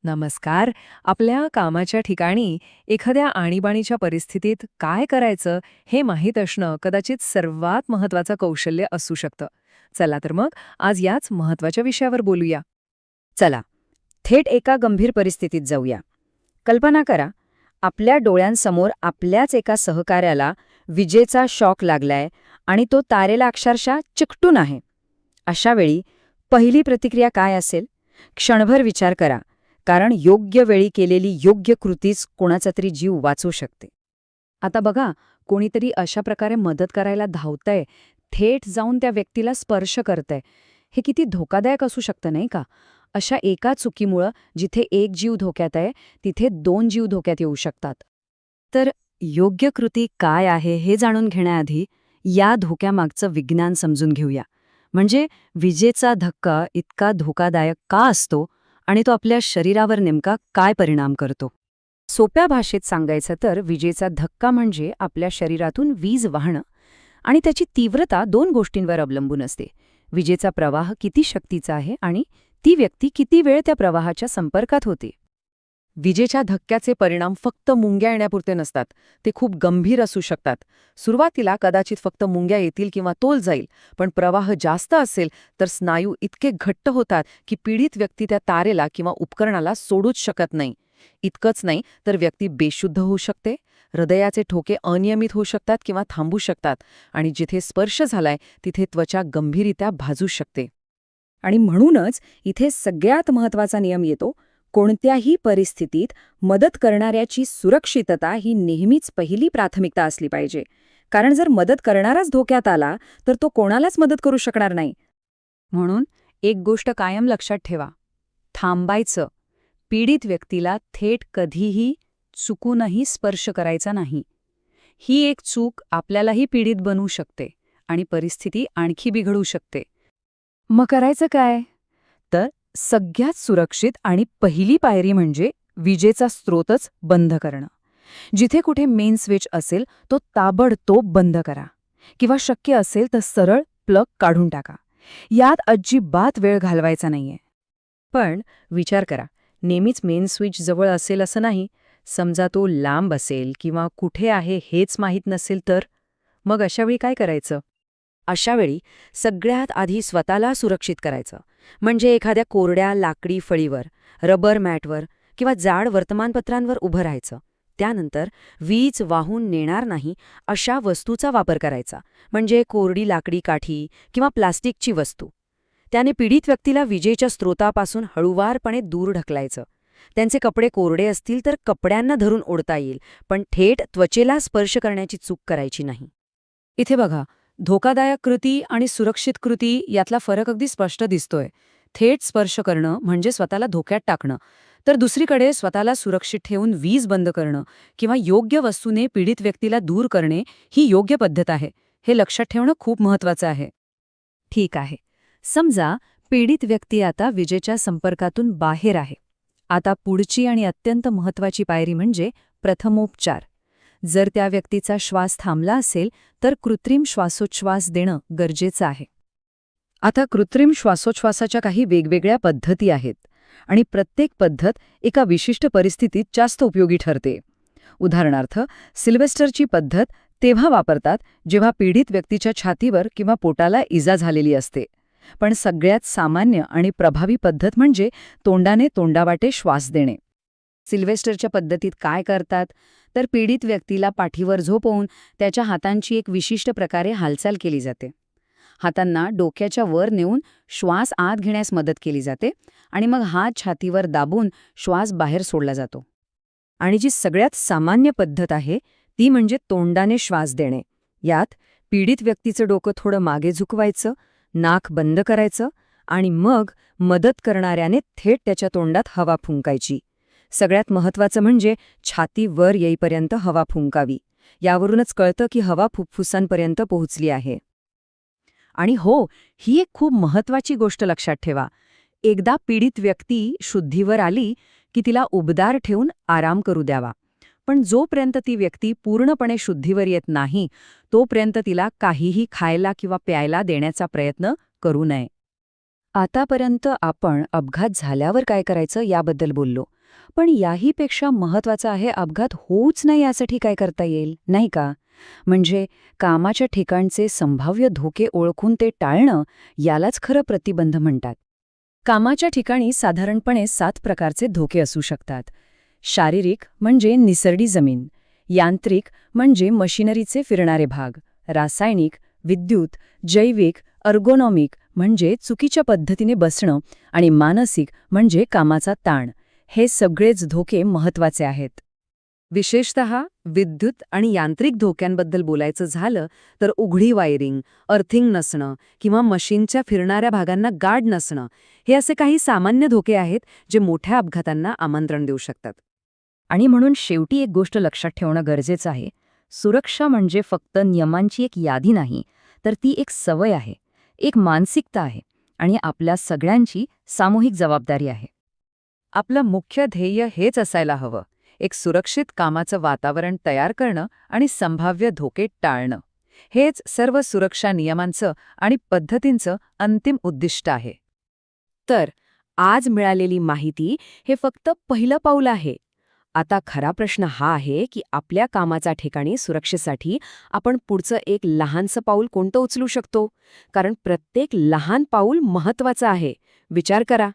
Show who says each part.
Speaker 1: नमस्कार. आपल्या कामाच्या ठिकाणी एखाद्या आणीबाणीच्या परिस्थितीत काय करायचं हे माहीत असणं कदाचित सर्वात महत्वाचं कौशल्य असू शकतं. चला तर मग आज याच महत्वाच्या विषयावर बोलूया.
Speaker 2: चला थेट एका गंभीर परिस्थितीत जाऊया. कल्पना करा, आपल्या डोळ्यांसमोर आपल्याच एका सहकार्याला विजेचा शॉक लागलाय आणि तो तारेला अक्षरशः चिकटून आहे. अशा वेळी पहिली प्रतिक्रिया काय असेल? क्षणभर विचार करा, कारण योग्य वेळी केलेली योग्य कृतीच कोणाचा तरी जीव वाचवू शकते.
Speaker 1: आता बघा, कोणीतरी अशा प्रकारे मदत करायला धावतंय, थेट जाऊन त्या व्यक्तीला स्पर्श करतंय. हे किती धोकादायक असू शकतं नाही का? अशा एका चुकीमुळं जिथे एक जीव धोक्यात आहे, तिथे 2 जीव धोक्यात येऊ शकतात.
Speaker 2: तर योग्य कृती काय आहे हे जाणून घेण्याआधी या धोक्यामागचं विज्ञान समजून घेऊया. म्हणजे विजेचा धक्का इतका धोकादायक का असतो आणि तो आपल्या शरीरावर नेमका काय परिणाम करतो. सोप्या भाषेत सांगायचं तर विजेचा धक्का म्हणजे आपल्या शरीरातून वीज वाहणं आणि त्याची तीव्रता 2 गोष्टींवर अवलंबून असते. विजेचा प्रवाह किती शक्तीचा आहे आणि ती व्यक्ती किती वेळ त्या प्रवाहाच्या संपर्कात होते.
Speaker 1: विजेच्या धक्क्याचे परिणाम फक्त मुंग्या येण्यापुरते नसतात, ते खूप गंभीर असू शकतात. सुरुवातीला कदाचित फक्त मुंग्या येतील किंवा तोल जाईल, पण प्रवाह जास्त असेल तर स्नायू इतके घट्ट होतात की पीडित व्यक्ती त्या तारेला किंवा उपकरणाला सोडूच शकत नाही. इतकंच नाही तर व्यक्ती बेशुद्ध होऊ शकते, हृदयाचे ठोके अनियमित होऊ शकतात किंवा थांबू शकतात, आणि जिथे स्पर्श झालाय तिथे त्वचा गंभीररित्या भाजू शकते.
Speaker 2: आणि म्हणूनच इथे सगळ्यात महत्त्वाचा नियम येतो. कोणत्याही परिस्थितीत मदत करणाऱ्याची सुरक्षितता ही नेहमीच पहिली प्राथमिकता असली पाहिजे. कारण जर मदत करणाराच धोक्यात आला तर तो कोणालाच मदत करू शकणार नाही. म्हणून एक गोष्ट कायम लक्षात ठेवा: थांबायचं. पीडित व्यक्तीला थेट कधीही चुकूनही स्पर्श करायचा नाही. ही एक चूक आपल्यालाही पीडित बनवू शकते आणि परिस्थिती आणखी बिघडू शकते. मग करायचं काय? तर सगळ्यात सुरक्षित आणि पहिली पायरी म्हणजे विजेचा स्रोतच बंद करणं. जिथे कुठे मेन स्विच असेल तो ताबडतोब बंद करा, किंवा शक्य असेल तर सरळ प्लग काढून टाका. यात अजिबात वेळ घालवायचा नाहीये.
Speaker 1: पण विचार करा, नेहमीच मेन स्विच जवळ असेल असं नाही. समजा तो लांब असेल किंवा कुठे आहे हेच माहीत नसेल तर? मग अशावेळी काय करायचं?
Speaker 2: अशावेळी सगळ्यात आधी स्वतःला सुरक्षित करायचं. म्हणजे एखाद्या कोरड्या लाकडी फळीवर, रबर मॅटवर किंवा जाड वर्तमानपत्रांवर उभं राहायचं. त्यानंतर वीज वाहून नेणार नाही अशा वस्तूचा वापर करायचा, म्हणजे कोरडी लाकडी काठी किंवा प्लास्टिकची वस्तू. त्याने पीडित व्यक्तीला विजेच्या स्रोतापासून हळूवारपणे दूर ढकलायचं. त्यांचे कपडे कोरडे असतील तर कपड्यांना धरून ओढता येईल, पण थेट त्वचेला स्पर्श करण्याची चूक करायची नाही.
Speaker 1: इथे बघा, धोकादायक कृती आणि सुरक्षित कृती यातला फरक अगदी स्पष्ट दिसतोय. थेट स्पर्श करणं म्हणजे स्वतःला धोक्यात टाकणं, तर दुसरीकडे स्वतःला सुरक्षित ठेवून वीज बंद करणं किंवा योग्य वस्तूने पीडित व्यक्तीला दूर करणे ही योग्य पद्धत आहे. हे लक्षात ठेवणं खूप महत्वाचं आहे. ठीक आहे. समजा पीडित व्यक्ती आता विजेच्या संपर्कातून बाहेर आहे. आता पुढची आणि अत्यंत महत्वाची पायरी म्हणजे प्रथमोपचार. जर त्या व्यक्तीचा श्वास थांबला असेल तर कृत्रिम श्वासोच्छ्वास देणं गरजेचं आहे.
Speaker 2: आता कृत्रिम श्वासोच्छवासाच्या काही वेगवेगळ्या पद्धती आहेत आणि प्रत्येक पद्धत एका विशिष्ट परिस्थितीत जास्त उपयोगी ठरते. उदाहरणार्थ, सिल्वेस्टरची पद्धत तेव्हा वापरतात जेव्हा पीडित व्यक्तीच्या छातीवर किंवा पोटाला इजा झालेली असते. पण सगळ्यात सामान्य आणि प्रभावी पद्धत म्हणजे तोंडाने तोंडावाटे श्वास देणे. सिल्वेस्टरच्या पद्धतीत काय करतात तर पीडित व्यक्तीला पाठीवर झोपवून त्याच्या हातांची एक विशिष्ट प्रकारे हालचाल केली जाते. हातांना डोक्याच्या वर नेऊन श्वास आत घेण्यास मदत केली जाते आणि मग हात छातीवर दाबून श्वास बाहेर सोडला जातो. आणि जी सगळ्यात सामान्य पद्धत आहे ती म्हणजे तोंडाने श्वास देणे. यात पीडित व्यक्तीचं डोकं थोडं मागे झुकवायचं, नाक बंद करायचं आणि मग मदत करणाऱ्याने थेट त्याच्या तोंडात हवा फुंकायची. सगळ्यात महत्त्वाचं म्हणजे छाती वर येईपर्यंत हवा फुंकावी. यावरूनच कळतं की हवा फुफ्फुसांपर्यंत पोहोचली आहे. आणि हो, ही एक खूप महत्त्वाची गोष्ट लक्षात ठेवा. एकदा पीडित व्यक्ती शुद्धीवर आली की तिला उबदार ठेवून आराम करू द्यावा. पण जोपर्यंत ती व्यक्ती पूर्णपणे शुद्धीवर येत नाही तोपर्यंत तिला काहीही खायला किंवा प्यायला देण्याचा प्रयत्न करू नये.
Speaker 1: आतापर्यंत आपण अपघात झाल्यावर काय करायचं याबद्दल बोललो. पण याहीपेक्षा महत्वाचं आहे अपघात होऊच नाही यासाठी काय करता येईल, नाही का? म्हणजे कामाच्या ठिकाणचे संभाव्य धोके ओळखून ते टाळणं, यालाच खरं प्रतिबंध म्हणतात. कामाच्या ठिकाणी साधारणपणे 7 प्रकारचे धोके असू शकतात. शारीरिक म्हणजे निसरडी जमीन, यांत्रिक म्हणजे मशिनरीचे फिरणारे भाग, रासायनिक, विद्युत, जैविक, अर्गोनॉमिक म्हणजे चुकीच्या पद्धतीने बसणं आणि मानसिक म्हणजे कामाचा ताण. हे सगळेच धोके महत्वाचे आहेत. विशेषतः विद्युत आणि यांत्रिक धोक्यांबद्दल बोलायचं झालं तर उघडी वायरिंग, अर्थिंग नसणं किंवा मशीनच्या फिरणाऱ्या भागांना गार्ड नसणं हे असे काही सामान्य धोके आहेत जे मोठ्या अपघातांना आमंत्रण देऊ शकतात.
Speaker 2: आणि म्हणून शेवटी एक गोष्ट लक्षात ठेवणं गरजेचं आहे. सुरक्षा म्हणजे फक्त नियमांची एक यादी नाही, तर ती एक सवय आहे, एक मानसिकता आहे आणि आपल्या सगळ्यांची सामूहिक जबाबदारी आहे.
Speaker 1: आपलं मुख्य ध्येय हेच असायला हवं, एक सुरक्षित कामाचं वातावरण तयार करणं आणि संभाव्य धोके टाळणं. हेच सर्व सुरक्षा नियमांचं आणि पद्धतींचं अंतिम उद्दिष्ट आहे. तर आज मिळालेली माहिती हे फक्त पहिलं पाऊल आहे. आता खरा प्रश्न हा आहे की आपल्या कामाच्या ठिकाणी सुरक्षेसाठी आपण पुढचं एक लहानसं पाऊल कोणतं उचलू शकतो? कारण प्रत्येक लहान पाऊल महत्वाचं आहे. विचार करा.